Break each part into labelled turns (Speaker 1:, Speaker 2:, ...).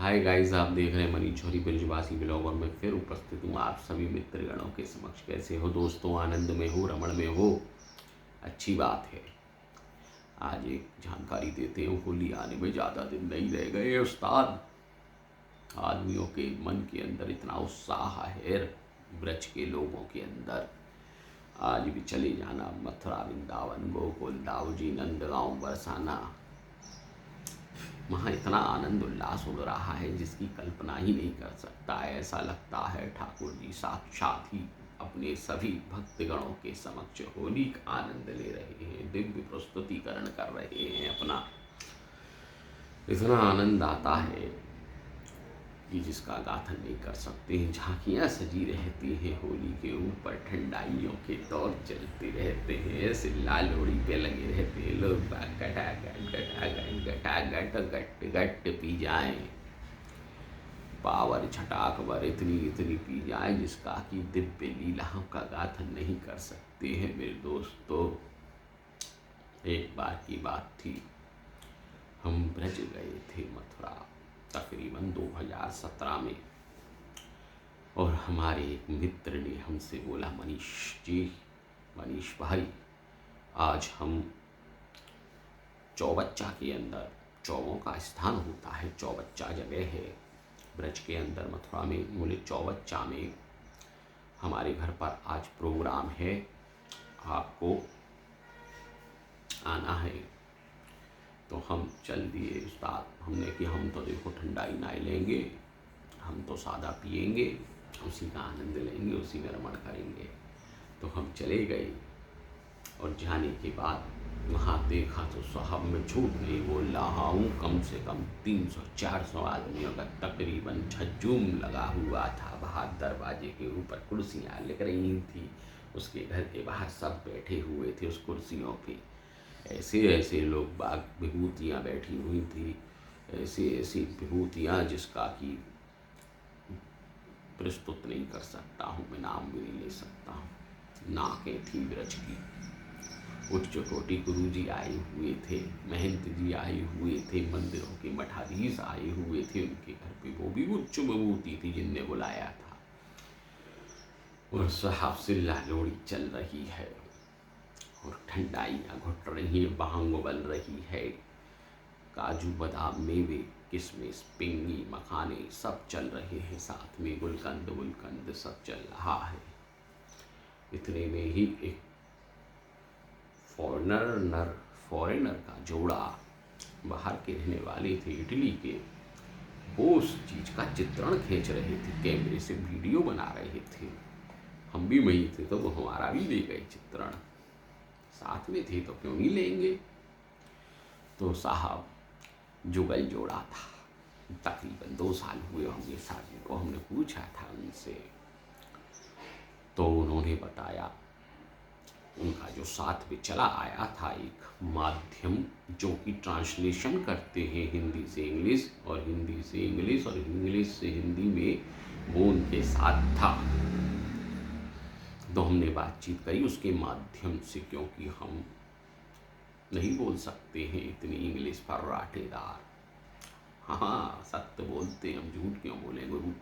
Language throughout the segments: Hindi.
Speaker 1: हाय गाइस, आप देख रहे हैं मनीष छोरी ब्रिजवासी ब्लॉग और मैं फिर उपस्थित हूँ आप सभी मित्रगणों के समक्ष। कैसे हो दोस्तों? आनंद में हो, रमण में हो? अच्छी बात है। आज एक जानकारी देते हैं, होली आने में ज़्यादा दिन नहीं रह गए उस्ताद। आदमियों के मन के अंदर इतना उत्साह है, ब्रज के लोगों के अंदर। आज भी चले जाना मथुरा, वृंदावन, गोकुल, दाऊजी, नंदगांव, बरसाना। वहाँ इतना आनंद उल्लास हो रहा है जिसकी कल्पना ही नहीं कर सकता। ऐसा लगता है ठाकुर जी साक्षात ही अपने सभी भक्तगणों के समक्ष होली का आनंद ले रहे हैं, दिव्य प्रस्तुतिकरण कर रहे हैं अपना। इतना आनंद आता है कि जिसका गाथन नहीं कर सकते हैं। झांकियाँ सजी रहती हैं होली के ऊपर, ठंडाइयों के दौर चलते रहते हैं, ऐसे लाल लोड़ी पे लगे रहते हैं लोग। गट गट पी जाएं, पावर छटाक इतनी इतनी पी जाए जिसका कि दिव्य लीलाओं का गाथन नहीं कर सकते हैं मेरे दोस्तों। एक बार की बात थी, हम ब्रज गए थे मथुरा तकरीबन 2017 में, और हमारे एक मित्र ने हमसे बोला, मनीष जी, मनीष भाई, आज हम चौबच्चा के अंदर, चौवों का स्थान होता है, चौबच्चा जगह है ब्रज के अंदर मथुरा में, बोले चौबच्चा में हमारे घर पर आज प्रोग्राम है, आपको आना है। तो हम चल दिए उस्ताद। हमने कि हम तो देखो ठंडाई ना लेंगे, हम तो सादा पिएंगे, उसी का आनंद लेंगे, उसी में रमण करेंगे। तो हम चले गए और जाने के बाद वहाँ देखा तो साहब, मैं झूठ नहीं बोल रहा हूँ, कम से कम 300-400 आदमियों का तकरीबन झज्जूम लगा हुआ था। बाहर दरवाजे के ऊपर कुर्सियाँ लग रही थी, उसके घर के बाहर सब बैठे हुए थे उस कुर्सियों पे। ऐसे ऐसे लोग बाग, विभूतियाँ बैठी हुई थी, ऐसी ऐसी विभूतियाँ जिसका कि प्रस्तुत नहीं कर सकता हूँ, मैं नाम भी नहीं ले सकता हूँ। नाकें थी ब्रज की। उच्च कोटि गुरु जी आए हुए थे, महंत जी आए हुए थे, मंदिरों के मठाधीश आए हुए थे उनके घर पे, वो भी उच्च विभूति थी जिनने बुलाया था। और साहब से लालोड़ी चल रही है और ठंडाइयाँ घुट रही हैं, भांग उबल रही है, काजू बादाम मेवे, किशमिश, पिंगी, मखाने सब चल रहे हैं, साथ में गुलकंद वुलकंद सब चल रहा है। इतने में ही एक फॉरेनर का जोड़ा, बाहर के रहने वाले थे, इटली के, वो उस चीज़ का चित्रण खींच रहे थे, कैमरे से वीडियो बना रहे थे। हम भी वही थे तो वो हमारा भी ले गए चित्रण, साथ में थे तो क्यों नहीं लेंगे। तो साहब जुगल जोड़ा था, तकरीबन 2 साल हुए होंगे शादी को। हमने पूछा था उनसे, तो उन्होंने बताया उनका जो साथ में चला आया था एक माध्यम, जो कि ट्रांसलेशन करते हैं हिंदी से इंग्लिश और हिंदी से इंग्लिश और इंग्लिश से हिंदी में, वो उनके साथ था। तो हमने बातचीत करी उसके माध्यम से, क्योंकि हम नहीं बोल सकते हैं इतनी इंग्लिश पर राठेदार। हाँ, सत्य बोलते, हम झूठ क्यों बोले गुरु।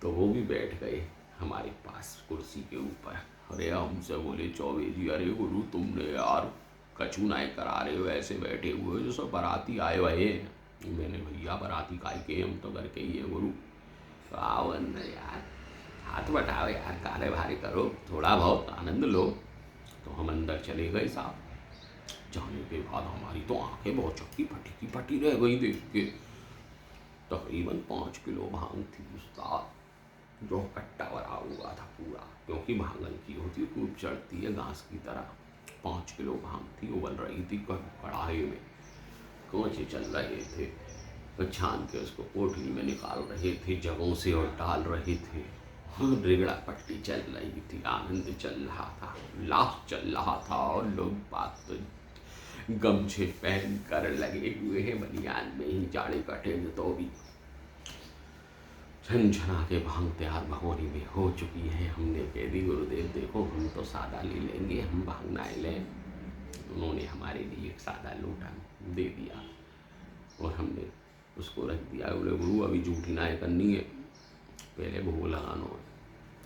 Speaker 1: तो वो भी बैठ गए हमारे पास कुर्सी के ऊपर। अरे हमसे बोले, चौबे जी, अरे गुरु तुमने यार कछु नाय करा रहे हो, ऐसे बैठे हुए जो सब बाराती आए हुए हैं। मैंने, भैया बाराती काय के, हम तो घर के ही हैं गुरु। तो आओ अंदर यार, हाथ बटाओ यार, काले भारी करो, थोड़ा बहुत आनंद लो। तो हम अंदर चले गए साहब। जाने के बाद हमारी तो आंखें बहुत चक्की फटी रह गई देख के। तकरीबन 5 किलो भांग थी उस्ताद, जो कट्टा भरा हुआ था पूरा, क्योंकि भांगन की होती है, खूब चढ़ती है घास की तरह। 5 किलो भांग थी, उबल रही थी कढ़ाई में, कोचे चल रहे थे, तो छान के उसको पोटली में निकाल रहे थे जगहों से और डाल रहे थे। रिगड़ा पट्टी चल रही थी, आनंद चल रहा था, उल्लास चल रहा था, और लोग बात तो गमछे पहन कर लगे हुए हैं, बनियान में ही, जाड़े कटे तो भी झनझना के भांग तैयार भगोनी में हो चुकी है। हमने कह दी, गुरुदेव देखो हम तो सादा ले लेंगे, हम भांग ना लें। उन्होंने हमारे लिए एक सादा लोटा दे दिया और हमने उसको रख दिया। बोले गुरु अभी जूठी नाय करनी है, पहले भोग लगाना है।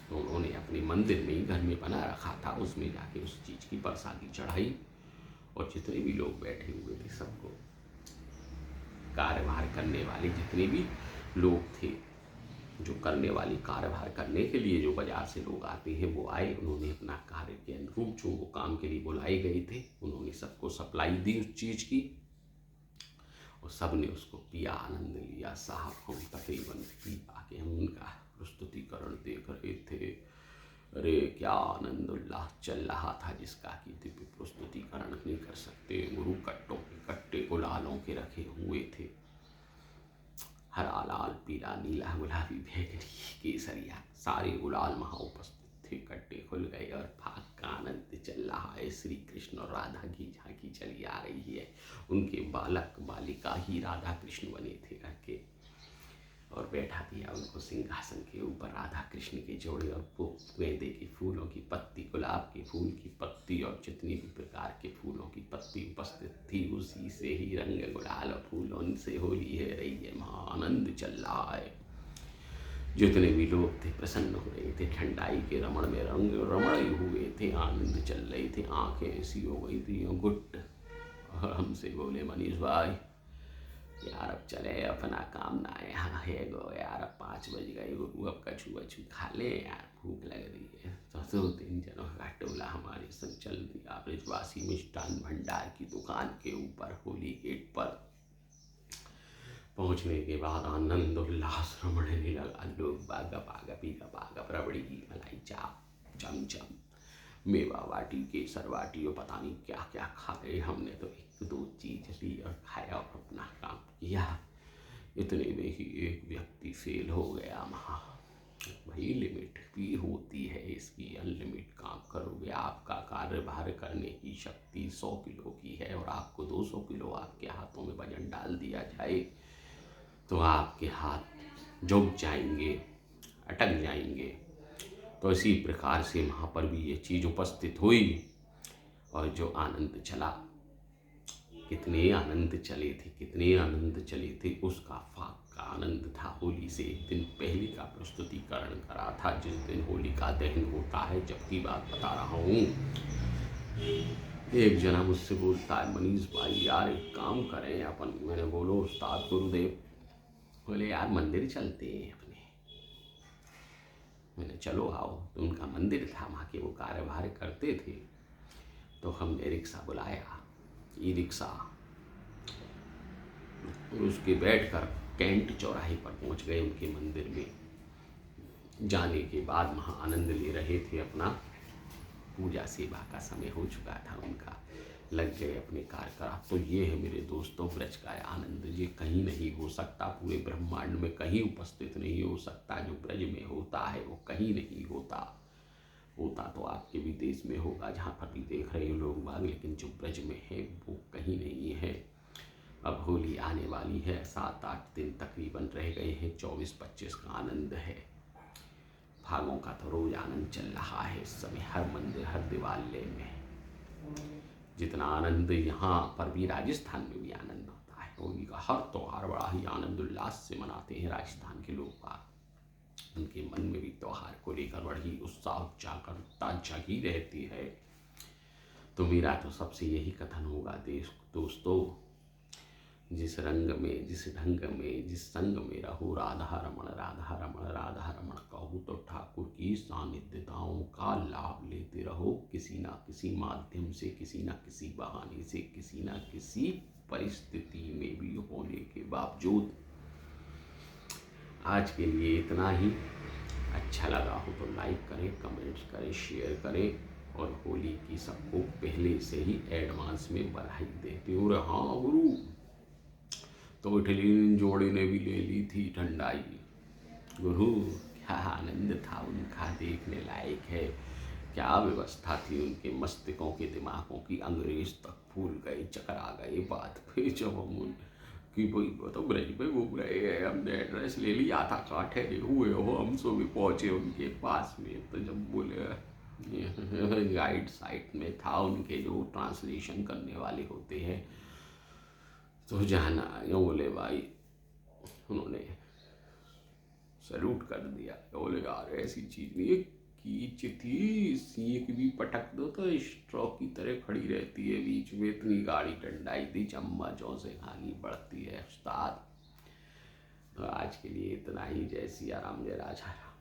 Speaker 1: तो उन्होंने अपने मंदिर में ही घर में बना रखा था, उसमें जाके उस चीज़ की प्रसादी चढ़ाई और जितने भी लोग बैठे हुए थे सबको, कार्यभार करने वाले जितने भी लोग थे, जो करने वाली कार्यभार करने के लिए जो बाजार से लोग आते हैं वो आए। उन्होंने अपना कार्य के अनुरूप जो वो काम के लिए बुलाए गए थे उन्होंने सबको सप्लाई दी उस चीज़ की, और सब ने उसको पिया, आनंद लिया। साहब हम तकरीबन पी आके हम उनका प्रस्तुतिकरण देख रहे थे। अरे क्या आनंद उल्लास चल रहा था जिसका कि दिव्य प्रस्तुतिकरण नहीं कर सकते। गुरु कट्टों के कट्टे गुलालों के रखे हुए थे, हरा लाल पीला नीला गुलाबी बैगनी केसरिया, सारे गुलाल वहाँ उपस्थित थे। कट्टे खुल गए और फाग का आनंद चल रहा है। श्री कृष्ण और राधा की झांकी चली आ रही है। उनके बालक बालिका ही राधा कृष्ण बने थे घर के, और बैठा दिया उनको सिंहासन के ऊपर राधा कृष्ण के जोड़े, और वो गेंदे के फूलों की पत्ती, गुलाब के फूल की पत्ती और जितनी भी प्रकार के फूलों की पत्ती उपस्थित थी, उसी से ही रंग गुलाल और फूलों से होली है रही है। महा आनंद चल रहा है। जितने भी लोग थे प्रसन्न हो रहे थे, ठंडाई के रमण में रंग रमण हुए थे, आनंद चल रही थी। आंखें ऐसी हो गई थी गुट, और हमसे बोले मनीष भाई यार अब चले, अपना काम ना यहाँ है गो यार, अब 5 बज गए गुरु, अब कछू वछू खा ले यार, भूख लग रही है। तो 2-3 जनों का टोला हमारे संग चल दिया ब्रजवासी मिष्ठान भंडार की दुकान के ऊपर होली गेट पर। पहुँचने के बाद आनंद उल्लास रमणने लगा। लोग गपागप रबड़ी की मलाई चाप चमचम मेवा बाटी केसर बाटी और पता नहीं क्या क्या खा गए। हमने तो 1-2 चीज़ ली और खाया और अपना काम किया। इतने में ही एक व्यक्ति फेल हो गया। वहाँ भाई लिमिट भी होती है इसकी, अनलिमिट काम करोगे। आपका कार्यभार करने की शक्ति 100 किलो की है और आपको 200 किलो आपके हाथों में वजन डाल दिया जाए तो आपके हाथ झुक जाएंगे, अटक जाएंगे। तो इसी प्रकार से वहाँ पर भी ये चीज़ उपस्थित हुई, और जो आनंद चला, कितने आनंद चले थे, कितने आनंद चले थे। उसका फाग का आनंद था। होली से 1 दिन पहले का प्रस्तुतिकरण करा था, जिस दिन होली का दहन होता है। जबकि बात बता रहा हूँ, एक जना मुझसे बोलता है मनीष भाई यार एक काम करें अपन। मैंने बोलो उस्ताद गुरुदेव। बोले यार मंदिर चलते हैं अपने। मैंने चलो आओ। तो उनका मंदिर था, वहाँ के वो कार्यभार करते थे। तो हमने रिक्शा बुलाया, ई रिक्शा, और उसके बैठकर कैंट चौराहे पर पहुँच गए उनके मंदिर में। जाने के बाद वहाँ आनंद ले रहे थे अपना। पूजा सेवा का समय हो चुका था उनका, लग गए अपने कार्य करा। तो ये है मेरे दोस्तों ब्रज का आनंद। ये कहीं नहीं हो सकता, पूरे ब्रह्मांड में कहीं उपस्थित नहीं हो सकता। जो ब्रज में होता है वो कहीं नहीं होता। होता तो आपके भी देश में होगा जहाँ पर भी देख रहे हो लोग बाग, लेकिन जो ब्रज में है वो कहीं नहीं है। अब होली आने वाली है, 7-8 दिन तकरीबन रह गए हैं। 24-25 का आनंद है। भागों का तो रोज आनंद चल रहा है इस समय, हर मंदिर हर दिवालय में। जितना आनंद यहाँ पर भी राजस्थान में भी आनंद होता है। होली का हर त्यौहार बड़ा ही आनंद उल्लास से मनाते हैं राजस्थान के लोग। उनके मन में भी त्यौहार को लेकर बड़ी उत्साह जागरूकता जगी रहती है। तो मेरा तो सबसे यही कथन होगा दोस्तों, जिस रंग में, जिस ढंग में, जिस संग में रहो, राधा रमण राधा रमण राधा रमण कहो, तो ठाकुर की सानिध्यताओं का लाभ लेते रहो। किसी ना किसी माध्यम से, किसी ना किसी बहाने से, किसी ना किसी परिस्थिति में भी होने के बावजूद। आज के लिए इतना ही। अच्छा लगा हो तो लाइक करें, कमेंट्स करें, शेयर करें, और होली की सबको पहले से ही एडवांस में बधाई देते हो। हाँ गुरु, तो इटली जोड़ी ने भी ले ली थी ठंडाई। गुरु क्या आनंद था उनका, देखने लायक है। क्या व्यवस्था थी उनके मस्तिष्कों के, दिमागों की, अंग्रेज तक भूल गए, चकरा गए। बात पे जब हम कि भाई तो ब्रज में घूम रहे हैं, हमने एड्रेस ले लिया था, कहाँ ठहरे हुए हो, हम सो भी पहुँचे उनके पास में। तो जब बोले गाइड साइट में था उनके जो ट्रांसलेशन करने वाले होते हैं, तो जाना यूँ बोले भाई उन्होंने सैल्यूट कर दिया। बोले यार ऐसी चीज़ नहीं है, कीच थी, सीख भी पटक दो तो स्ट्रॉ की तरह खड़ी रहती है बीच में, इतनी गाड़ी टंडाई थी, चम्मचों से खानी पड़ती है उस्ताद। तो आज के लिए इतना ही। जय सिया राम, जय राजा राम।